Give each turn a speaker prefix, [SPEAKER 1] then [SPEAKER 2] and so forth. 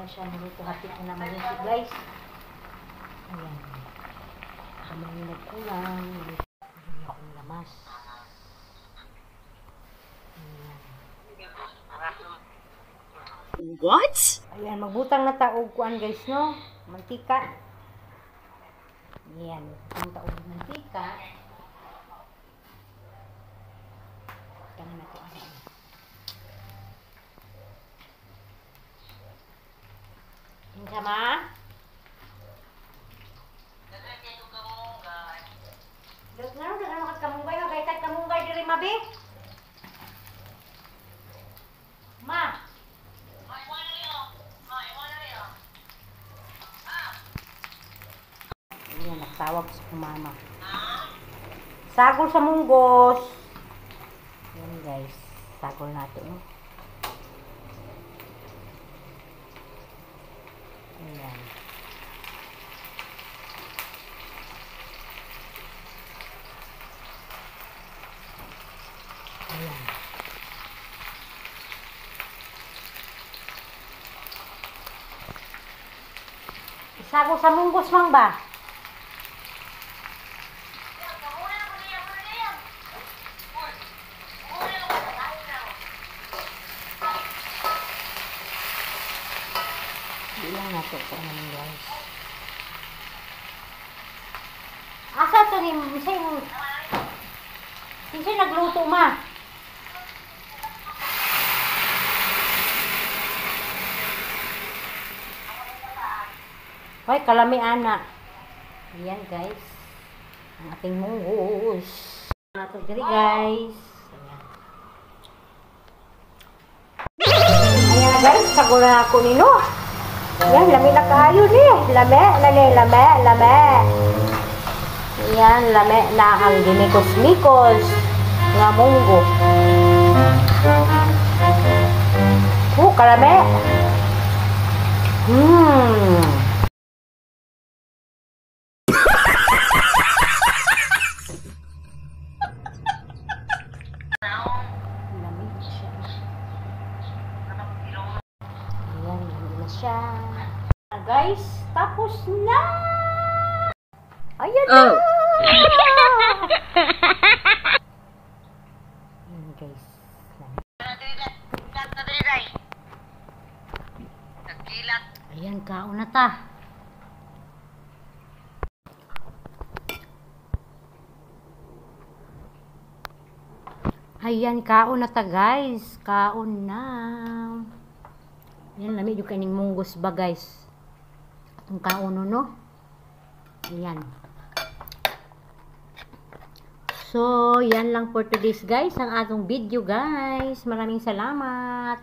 [SPEAKER 1] siya maluto. Hapit na naman yun guys. Ayan. Habang yung nagkulang, hindi akong lamas. Ayan.
[SPEAKER 2] What?
[SPEAKER 1] Ayan, magbutang na taog kuan guys, no? Mantika. Ayan, ang taog mantika. Tangan na ito. Ang sama? Dot nga, dagan kamunggay, magaytag kamunggay diri mabi. Ma. Ayan, nagtawag sa mama. Sagol sa munggos. Ayan guys, sagol natin. Ayan. Ayan. Sagol sa munggos mang ba? Bilang nato po naman guys. Asa ito ni Sinsay nagluto ma? Hoy, kalami ana. Ayan guys. Ang ating munggos. Nato diri guys. Ayan na guys, sagol na ako nino. Yan, lami na kayo ni. Lame na ni, lame. Yan, lame na ang ginikos-mikos nga munggo. Kalame. Lamig siya. Ayan, lamig na siya. Guys, tapos na! Ayan na! Ayan guys. Ayan, kaon na ta. Ayan, kaon na ta guys. Kaon na. Ayan, lamig yung kaning munggos ba guys. Atong kaon no. Ayan. So, yan lang for today's guys. Ang atong video guys. Maraming salamat.